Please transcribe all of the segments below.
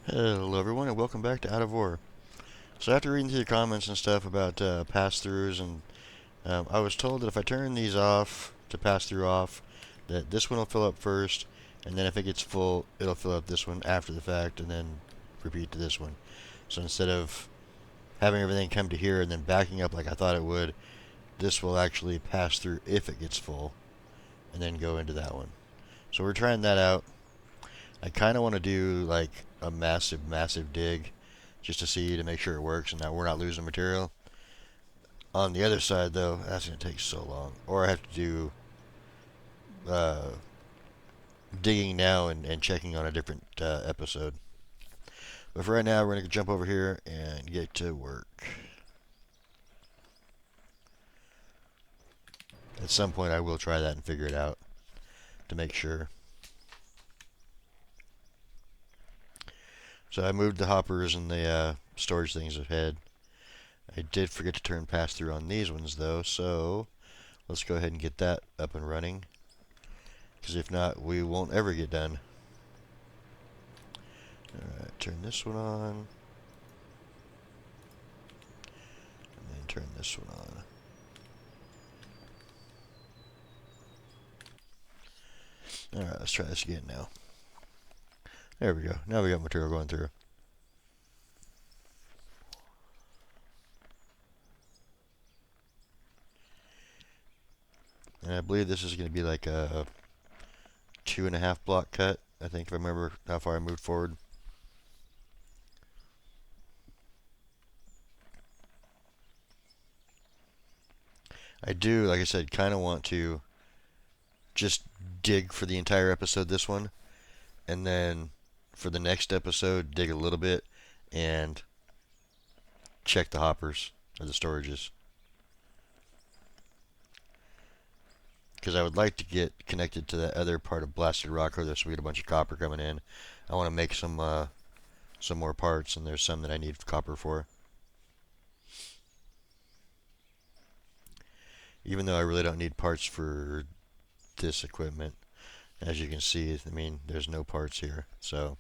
Hello everyone and welcome back to Out of War. So after reading through the comments and stuff about pass-throughs and I was told that if I turn these off to pass-through off, that this one will fill up first, and then if it gets full, it'll fill up this one after the fact, and then repeat to this one. So instead of having everything come to here and then backing up like I thought it would, this will actually pass through if it gets full, and then go into that one. So we're trying that out. I kind of want to do like a massive dig just to see to make sure it works and that we're not losing material. On the other side, though, that's going to take so long. Or I have to do uh, digging now and checking on a different episode. But for right now, we're going to jump over here and get to work. At some point, I will try that and figure it out to make sure. So I moved the hoppers and the storage things ahead. I did forget to turn pass through on these ones, though, so let's go ahead and get that up and running. Because if not, we won't ever get done. Alright, turn this one on. And then turn this one on. Alright, let's try this again now. There we go. Now we got material going through. And I believe this is going to be like a 2.5 block cut, I think, if I remember how far I moved forward. I do, like I said, kind of want to just dig for the entire episode, this one, and then for the next episode, dig a little bit and check the hoppers or the storages. Because I would like to get connected to that other part of blasted rock where there's a bunch of copper coming in. I want to make some more parts, and there's some that I need copper for. Even though I really don't need parts for this equipment. As you can see, I mean, there's no parts here, so.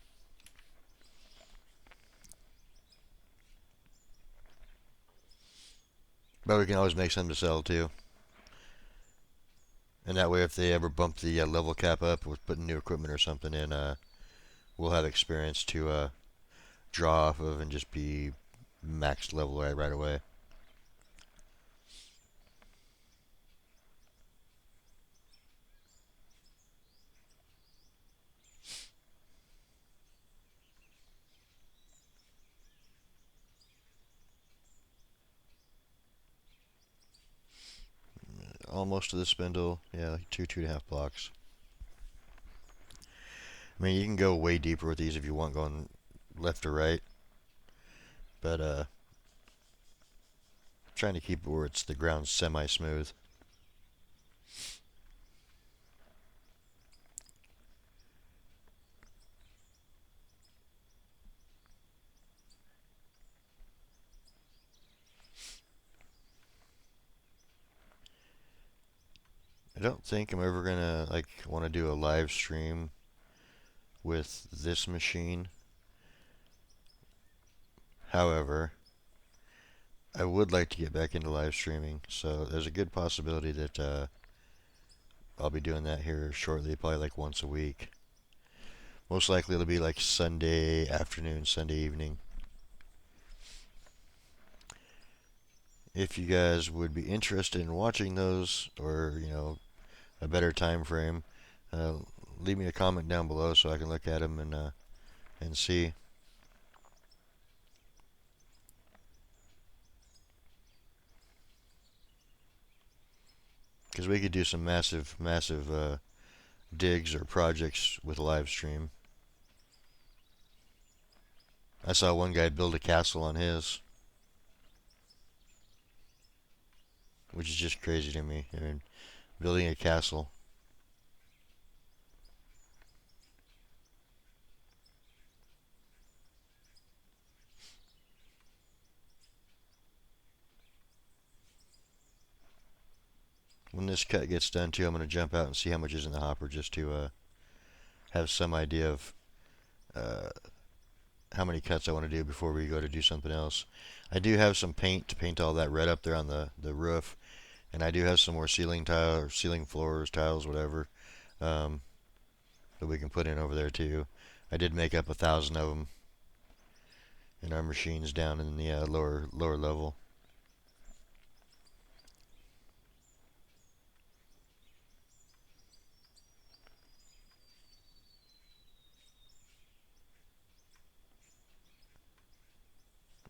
But we can always make some to sell too. And that way, if they ever bump the level cap up with putting new equipment or something in, we'll have experience to draw off of and just be maxed level right away. Almost to the spindle. Yeah, like 2.5 blocks. I mean, you can go way deeper with these if you want, going left or right. But trying to keep it where it's the ground semi-smooth. I don't think I'm ever gonna like want to do a live stream with this machine. However, I would like to get back into live streaming, so there's a good possibility that I'll be doing that here shortly, probably like once a week. Most likely it'll be like Sunday afternoon, Sunday evening. If you guys would be interested in watching those, or a better time frame, uh, leave me a comment down below so I can look at them and see. Because we could do some massive digs or projects with a live stream. I saw one guy build a castle on his, which is just crazy to me. I mean, building a castle. When this cut gets done too, I'm going to jump out and see how much is in the hopper just to have some idea of uh, how many cuts I want to do before we go to do something else. I do have some paint to paint all that red up there on the roof, and I do have some more ceiling tile or ceiling floors, tiles, whatever, um, that we can put in over there too. I did make up 1,000 of them in our machines down in the lower level.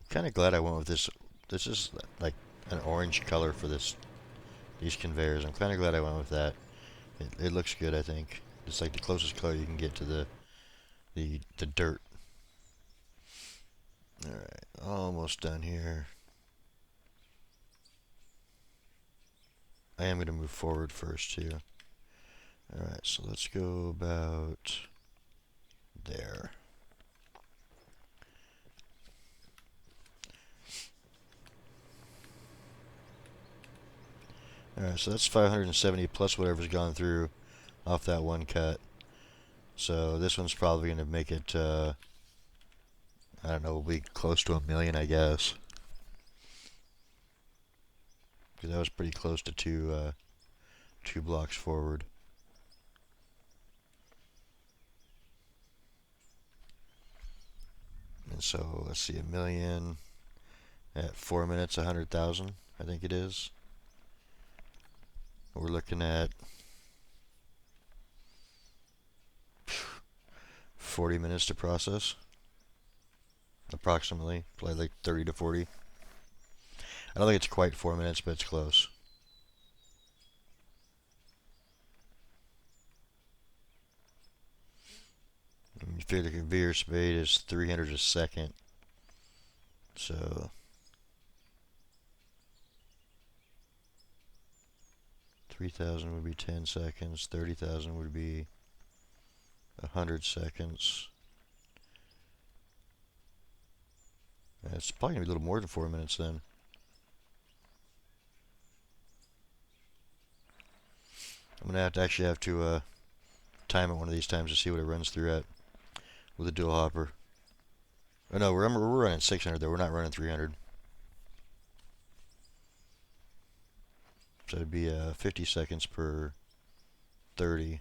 Kind of glad I went with this. This is like an orange color for these conveyors. I'm kind of glad I went with that. It looks good, I think. It's like the closest color you can get to the dirt. All right, almost done here. I am going to move forward first too. All right, so let's go about there. Alright, so that's 570 plus whatever's gone through off that one cut. So this one's probably going to make it, I don't know, will be close to 1,000,000, I guess. Because that was pretty close to two blocks forward. And so, let's see, 1,000,000 at 4 minutes, 100,000, I think it is. We're looking at 40 minutes to process, approximately, probably like 30 to 40. I don't think it's quite 4 minutes, but it's close. And you figure the conveyor speed is 300 a second, so 3,000 would be 10 seconds, 30,000 would be 100 seconds. It's probably going to be a little more than 4 minutes then. I'm going to actually have to time it one of these times to see what it runs through at with a dual hopper. Oh no, remember we're running 600 though, we're not running 300. So it'd be 50 seconds per 30.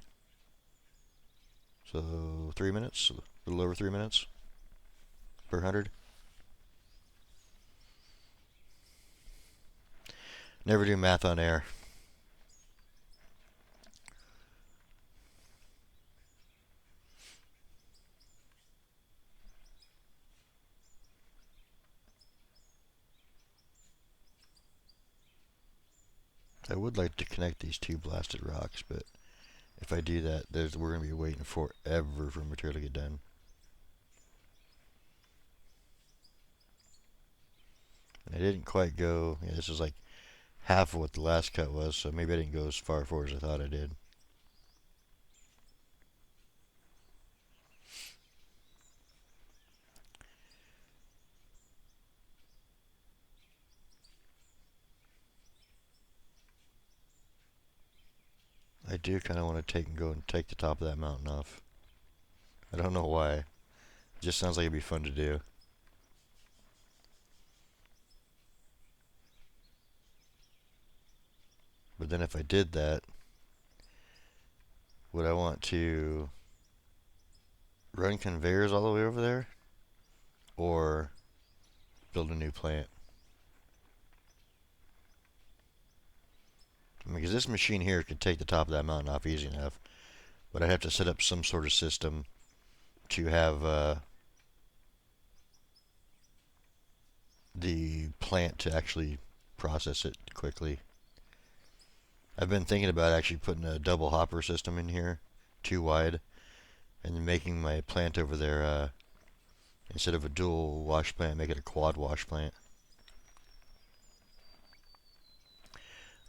So 3 minutes, a little over 3 minutes per 100. Never do math on air. I would like to connect these two blasted rocks, but if I do that, we're going to be waiting forever for material to get done. And I didn't quite go, yeah, this is like half of what the last cut was, so maybe I didn't go as far forward as I thought I did. I do kind of want to go and take the top of that mountain off. I don't know why. It just sounds like it'd be fun to do. But then if I did that, would I want to run conveyors all the way over there? Or build a new plant? I mean, because this machine here could take the top of that mountain off easy enough. But I'd have to set up some sort of system to have the plant to actually process it quickly. I've been thinking about actually putting a double hopper system in here, 2 wide, and then making my plant over there, instead of a dual wash plant, make it a quad wash plant.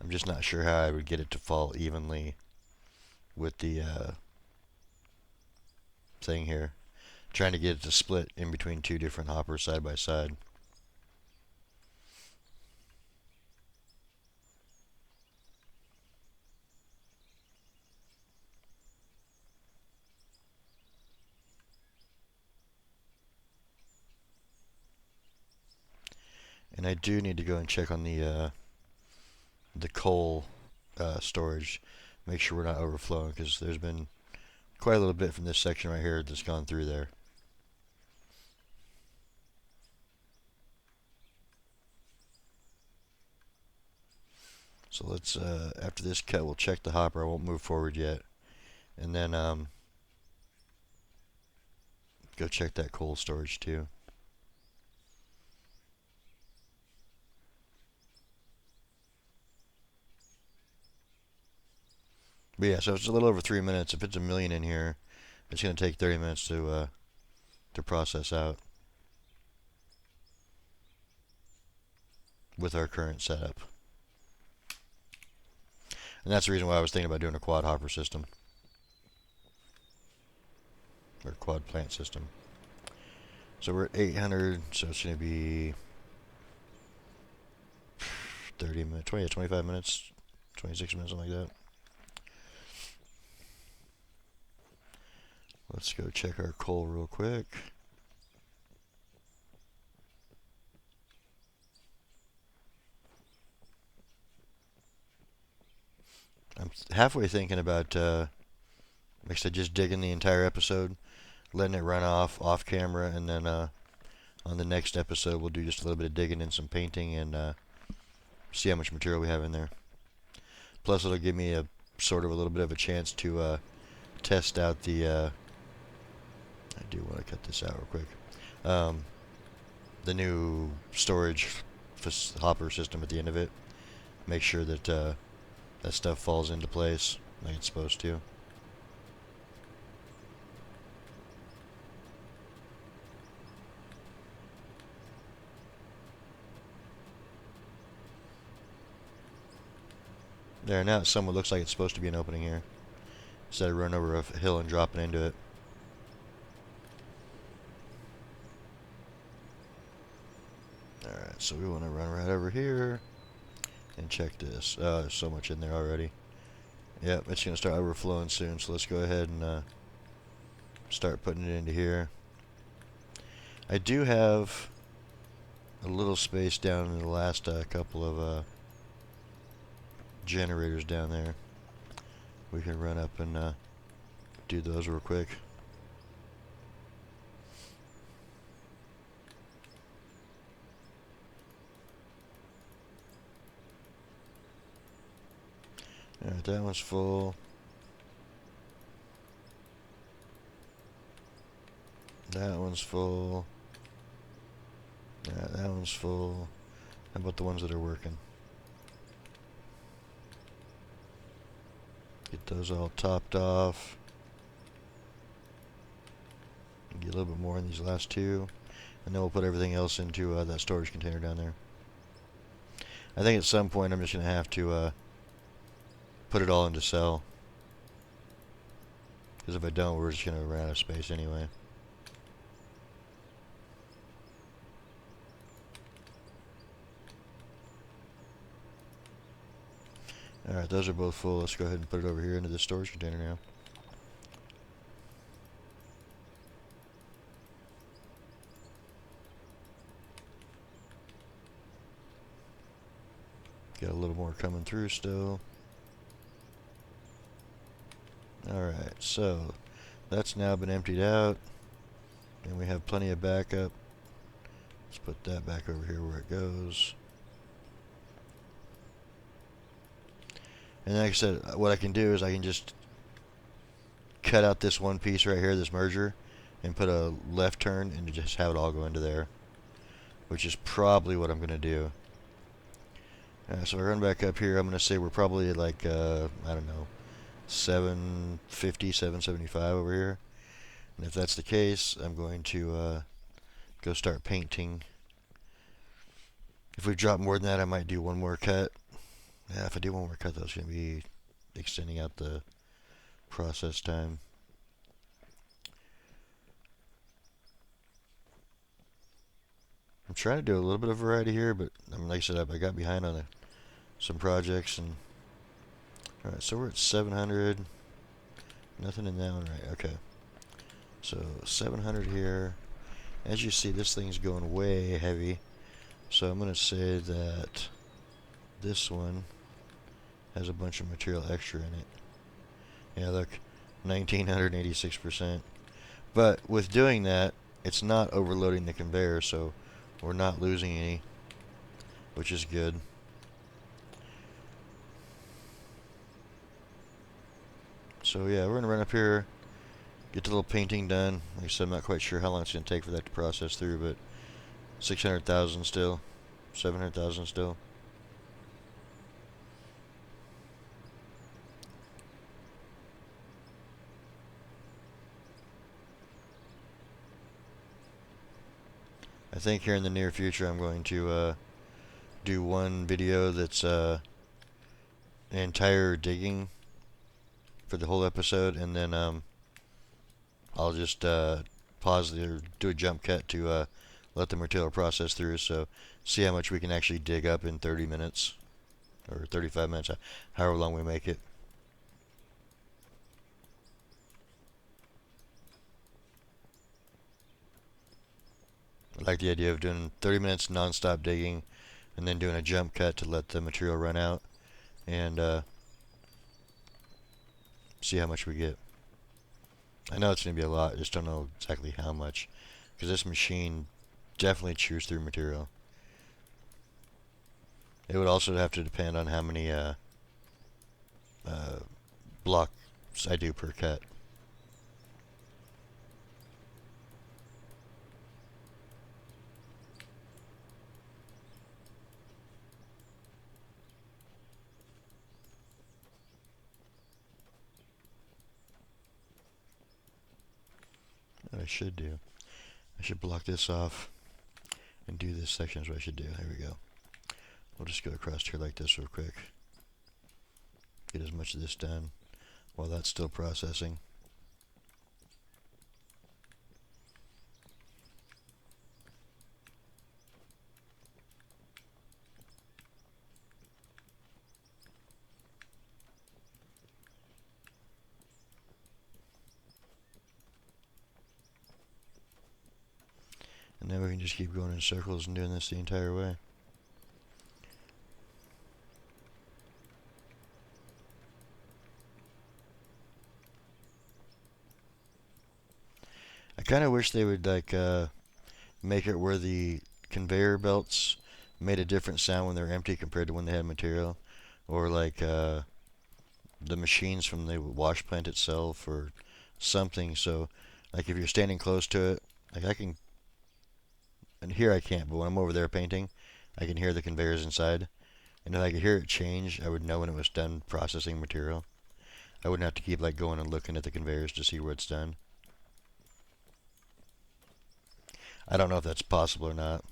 I'm just not sure how I would get it to fall evenly with the thing here. Trying to get it to split in between 2 different hoppers side by side. And I do need to go and check on the coal storage. Make sure we're not overflowing, because there's been quite a little bit from this section right here that's gone through there. So let's, after this cut, we'll check the hopper. I won't move forward yet. And then go check that coal storage too. But yeah, so it's a little over 3 minutes. If it's a million in here, it's going to take 30 minutes to process out with our current setup. And that's the reason why I was thinking about doing a quad hopper system. Or quad plant system. So we're at 800, so it's going to be 30 minutes, 25 minutes, 26 minutes, something like that. Let's go check our coal real quick. I'm halfway thinking about, like I said, just digging the entire episode, letting it run off camera, and then on the next episode we'll do just a little bit of digging and some painting and see how much material we have in there. Plus it'll give me a sort of a little bit of a chance to test out the I do want to cut this out real quick. The new storage hopper system at the end of it. Make sure that that stuff falls into place like it's supposed to. There, now it somewhat looks like it's supposed to be an opening here, instead of running over a hill and dropping into it. Alright, so we want to run right over here and check this. There's so much in there already. Yep, it's going to start overflowing soon, so let's go ahead and start putting it into here. I do have a little space down in the last couple of generators down there. We can run up and do those real quick. Alright, that one's full. That one's full. Yeah, that one's full. How about the ones that are working? Get those all topped off. Get a little bit more in these last two. And then we'll put everything else into that storage container down there. I think at some point I'm just going to have to put it all into cell. Because if I don't, we're just going to run out of space anyway. Alright, those are both full. Let's go ahead and put it over here into the storage container now. Got a little more coming through still. Alright, so that's now been emptied out. And we have plenty of backup. Let's put that back over here where it goes. And like I said, what I can do is I can just cut out this one piece right here, this merger, and put a left turn and just have it all go into there. Which is probably what I'm going to do. So I run back up here. I'm going to say we're probably at like, I don't know, 750, 775 over here. And if that's the case, I'm going to go start painting. If we drop more than that, I might do one more cut. Yeah, if I do one more cut, that's going to be extending out the process time. I'm trying to do a little bit of variety here, but like I said, I got behind on some projects. And alright, so we're at 700. Nothing in that one, right? Okay. So 700 here. As you see, this thing's going way heavy. So I'm going to say that this one has a bunch of material extra in it. Yeah, look, 1986%. But with doing that, it's not overloading the conveyor, so we're not losing any, which is good. So yeah, we're gonna run up here, get the little painting done. Like I said, I'm not quite sure how long it's gonna take for that to process through, but 600,000 still, 700,000 still. I think here in the near future I'm going to do one video that's an entire digging for the whole episode, and then I'll just pause or do a jump cut to let the material process through, so see how much we can actually dig up in 30 minutes or 35 minutes, however long we make it. I like the idea of doing 30 minutes non-stop digging and then doing a jump cut to let the material run out and see how much we get. I know it's going to be a lot, I just don't know exactly how much, because this machine definitely chews through material. It would also have to depend on how many blocks I do per cut. What I should do, I should block this off and do this section is what I should do. Here we go. We'll just go across here like this real quick. Get as much of this done while that's still processing. And then we can just keep going in circles and doing this the entire way. I kind of wish they would like make it where the conveyor belts made a different sound when they're empty compared to when they had material, or like the machines from the wash plant itself, or something. So, like if you're standing close to it, like I can, and here I can't, but when I'm over there painting, I can hear the conveyors inside, and if I could hear it change, I would know when it was done processing material. I wouldn't have to keep like going and looking at the conveyors to see where it's done. I don't know if that's possible or not.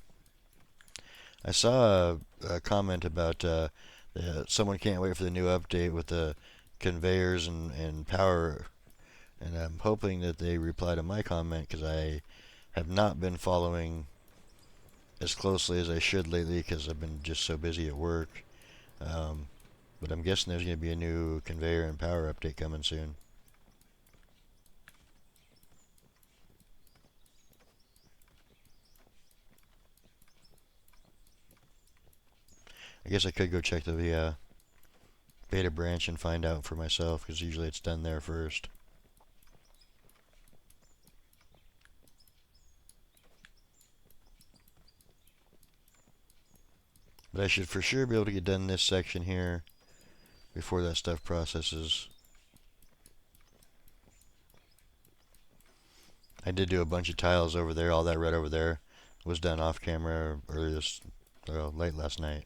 I saw a comment about someone can't wait for the new update with the conveyors and power, and I'm hoping that they reply to my comment because I have not been following as closely as I should lately because I've been just so busy at work. But I'm guessing there's going to be a new conveyor and power update coming soon. I guess I could go check the beta branch and find out for myself because usually it's done there first. But I should for sure be able to get done this section here before that stuff processes. I did do a bunch of tiles over there. All that red over there was done off camera earlier late last night.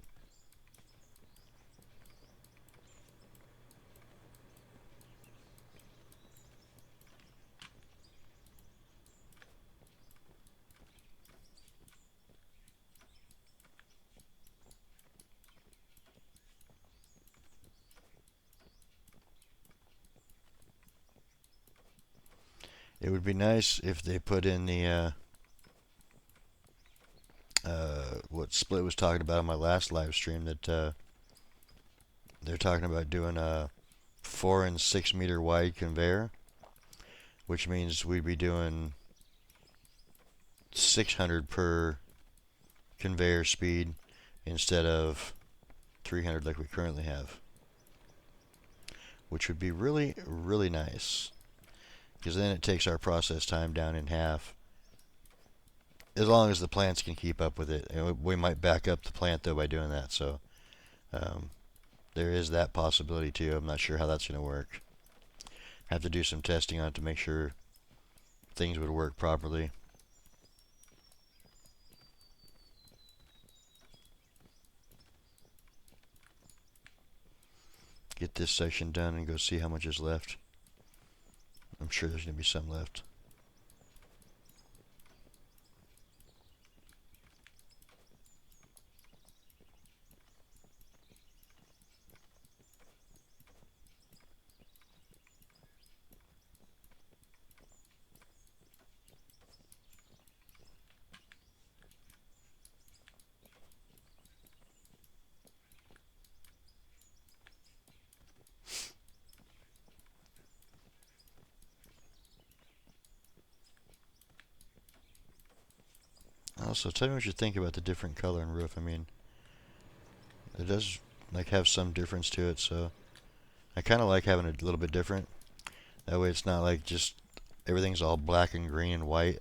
It would be nice if they put in the what Split was talking about on my last live stream, that they're talking about doing a 4 and 6 meter wide conveyor, which means we'd be doing 600 per conveyor speed instead of 300 like we currently have, which would be really, really nice, because then it takes our process time down in half, as long as the plants can keep up with it. And we might back up the plant, though, by doing that, so um, there is that possibility, too. I'm not sure how that's going to work. Have to do some testing on it to make sure things would work properly. Get this section done and go see how much is left. I'm sure there's going to be some left. Also, tell me what you think about the different color and roof. I mean, it does like have some difference to it, so I kind of like having it a little bit different. That way, it's not like just everything's all black and green and white.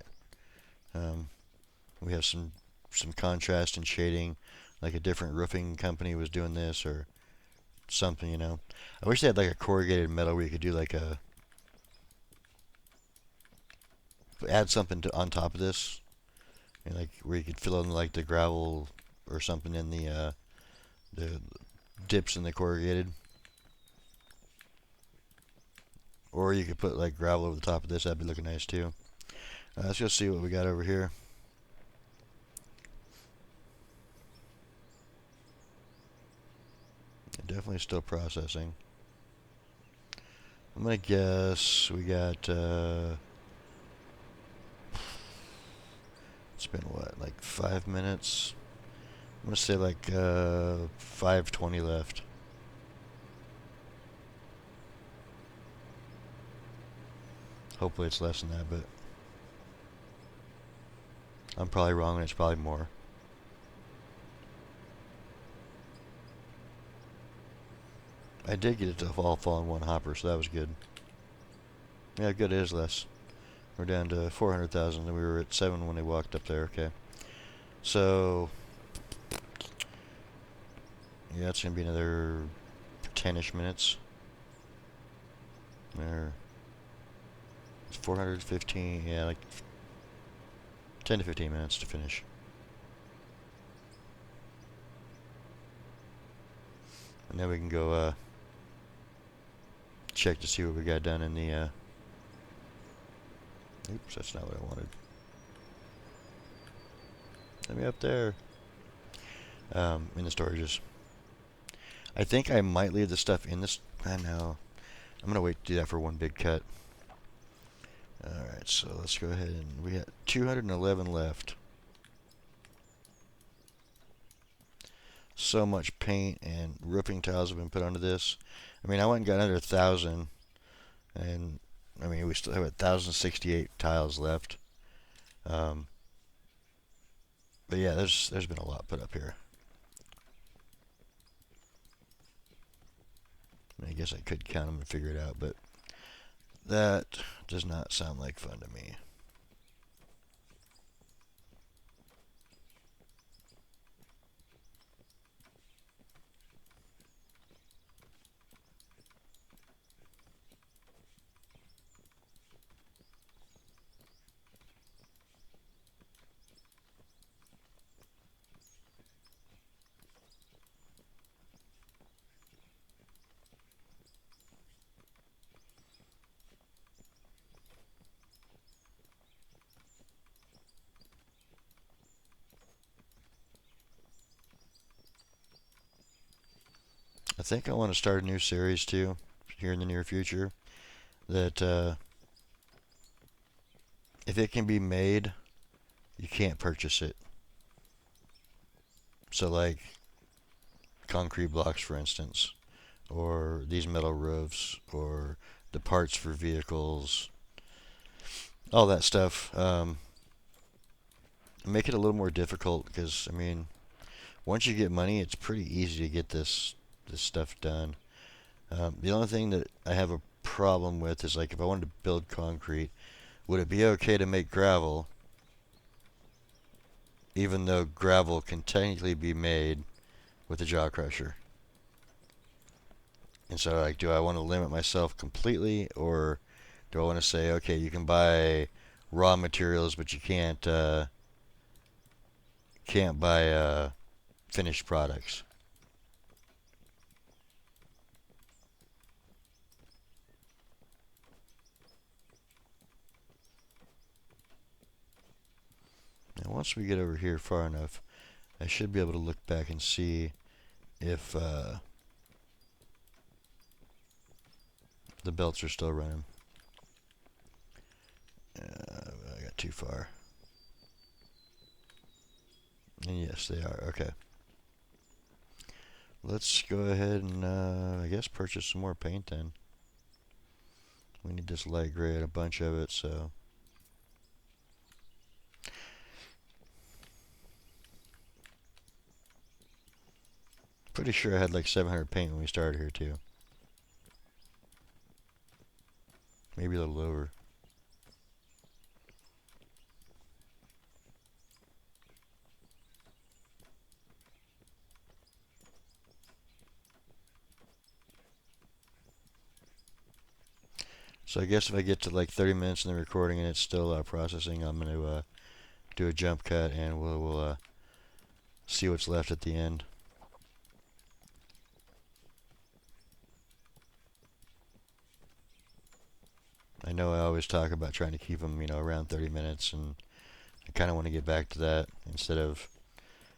Um, we have some contrast and shading, like a different roofing company was doing this or something, you know. I wish they had like a corrugated metal where you could do like a add something on top of this, and like where you could fill in like the gravel or something in the dips in the corrugated, or you could put like gravel over the top of this. That'd be looking nice too. Let's go see what we got over here. Definitely still processing. I'm gonna guess we got it's been what, like 5 minutes? I'm gonna say like 5:20 left. Hopefully it's less than that, but I'm probably wrong and it's probably more. I did get it to all fall in one hopper, so that was good. Yeah, good, it is less. We're down to 400,000, and we were at 7 when they walked up there. Okay. So, yeah, it's going to be another 10-ish minutes. There. It's 415, yeah, like 10 to 15 minutes to finish. And then we can go check to see what we got done in the oops, that's not what I wanted. Let me up there. In the storages. I think I might leave the stuff in this. I know. I'm gonna wait to do that for one big cut. Alright, so let's go ahead and we got 211 left. So much paint and roofing tiles have been put onto this. I mean, I went and got under 1,000, and I mean, we still have 1,068 tiles left. But yeah, there's been a lot put up here. I guess I could count them and figure it out, but that does not sound like fun to me. I think I want to start a new series too, here in the near future. That if it can be made, you can't purchase it. So like concrete blocks, for instance, or these metal roofs, or the parts for vehicles, all that stuff. make it a little more difficult because I mean, once you get money, it's pretty easy to get this stuff done. The only thing that I have a problem with is like if I wanted to build concrete, would it be okay to make gravel, even though gravel can technically be made with a jaw crusher? And so like, do I want to limit myself completely, or do I want to say, okay, you can buy raw materials, but you can't buy finished products? Now, once we get over here far enough, I should be able to look back and see if the belts are still running. I got too far. And yes, they are. Okay. Let's go ahead and, I guess, purchase some more paint then. We need this light gray and a bunch of it, so. Pretty sure I had like 700 paint when we started here, too. Maybe a little over. So I guess if I get to like 30 minutes in the recording and it's still processing, I'm going to do a jump cut and we'll see what's left at the end. I know I always talk about trying to keep them, around 30 minutes, and I kind of want to get back to that instead of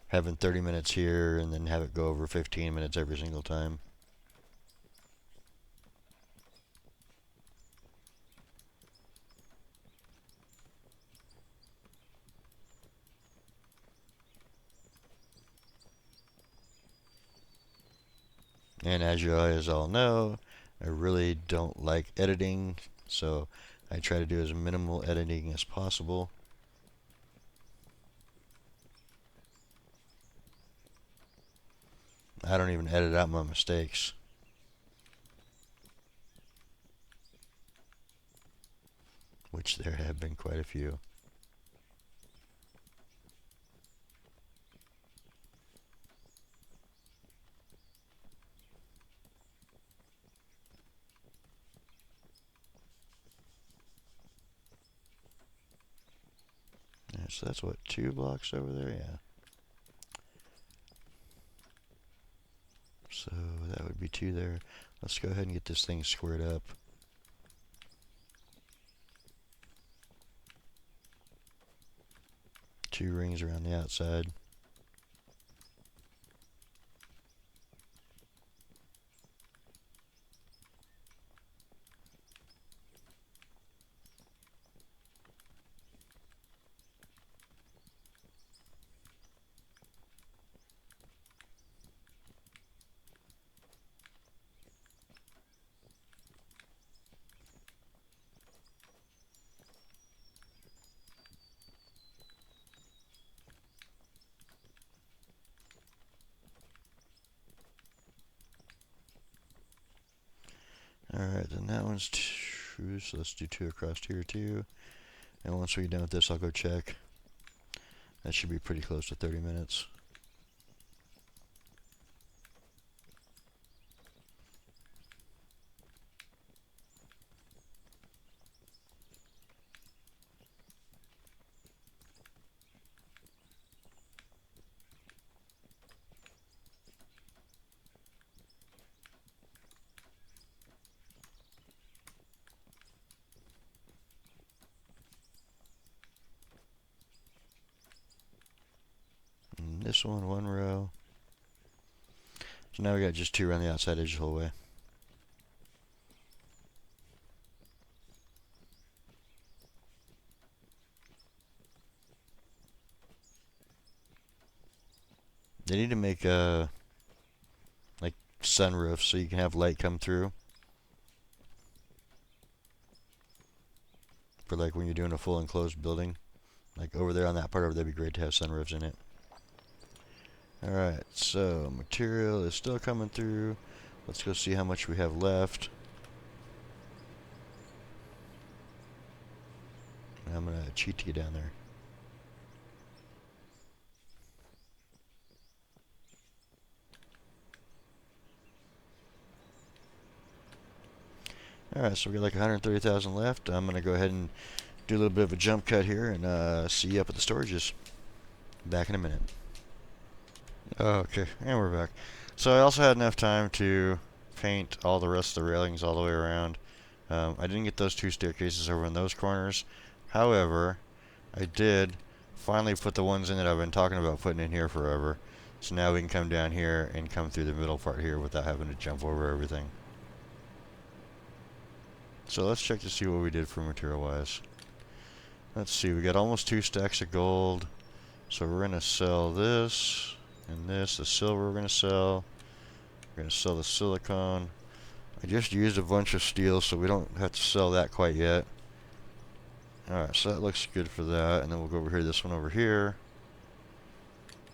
having 30 minutes here and then have it go over 15 minutes every single time. And as you guys all know, I really don't like editing, so I try to do as minimal editing as possible. I don't even edit out my mistakes, which there have been quite a few. Yeah, so that's what, 2 blocks over there? Yeah. So that would be 2 there. Let's go ahead and get this thing squared up. Two rings around the outside. Alright, then that one's 2, so let's do 2 across here too. And once we're done with this, I'll go check. That should be pretty close to 30 minutes. And this one row. So now we got just 2 around the outside edge the whole way. They need to make like sunroofs so you can have light come through. For like when you're doing a full enclosed building. Like over there on that part over there, would be great to have sunroofs in it. Alright, so material is still coming through. Let's go see how much we have left. I'm going to cheat to get down there. Alright, so we got like 130,000 left. I'm going to go ahead and do a little bit of a jump cut here and see you up at the storages. Back in a minute. Okay, and we're back. So I also had enough time to paint all the rest of the railings all the way around. I didn't get those two staircases over in those corners. However, I did finally put the ones in that I've been talking about putting in here forever. So now we can come down here and come through the middle part here without having to jump over everything. So let's check to see what we did for material wise. Let's see, we got almost 2 stacks of gold. So we're going to sell this and this. The silver we're going to sell. We're going to sell the silicone. I just used a bunch of steel, so we don't have to sell that quite yet. Alright, so that looks good for that. And then we'll go over here, this one over here.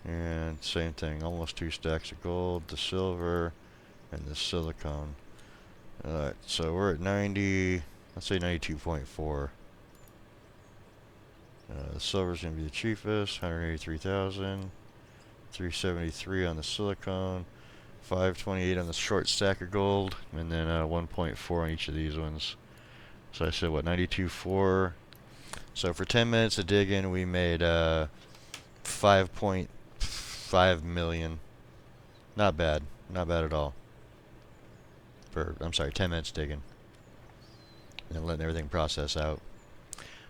And same thing, almost 2 stacks of gold, the silver, and the silicone. Alright, so we're at 90, let's say 92.4. The silver's going to be the cheapest, 183,000. 373 on the silicone. 528 on the short stack of gold, and then 1.4 on each of these ones. So I said what, 92.4. So for 10 minutes of digging, we made 5.5 million. Not bad, not bad at all. I'm sorry, 10 minutes digging and letting everything process out.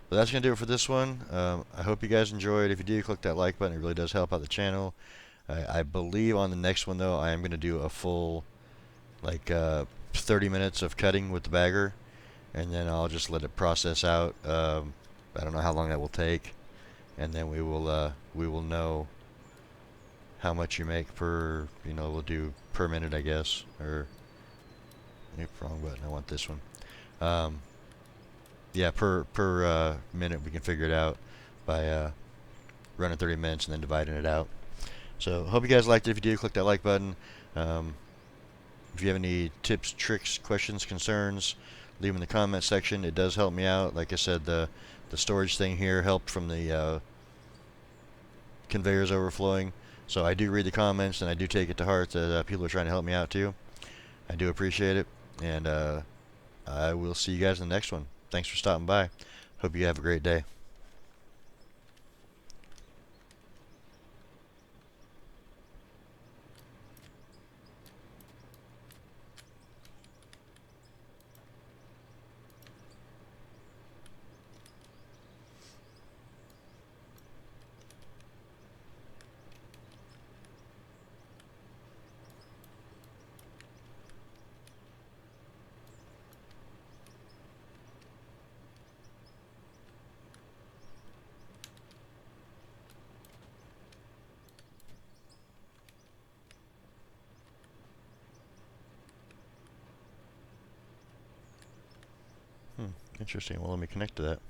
But that's gonna do it for this one. I hope you guys enjoyed. If you do, click that like button. It really does help out the channel. I believe on the next one though, I am gonna do a full like 30 minutes of cutting with the bagger, and then I'll just let it process out. I don't know how long that will take, and then we will know how much you make per, we'll do per minute, I guess, or wrong button. I want this one. Yeah, per minute we can figure it out by running 30 minutes and then dividing it out. So hope you guys liked it. If you do, click that like button. If you have any tips, tricks, questions, concerns, leave them in the comment section. It does help me out. Like I said, the storage thing here helped from the conveyors overflowing. So I do read the comments, and I do take it to heart that people are trying to help me out too. I do appreciate it, and I will see you guys in the next one. Thanks for stopping by. Hope you have a great day. Interesting. Well, let me connect to that.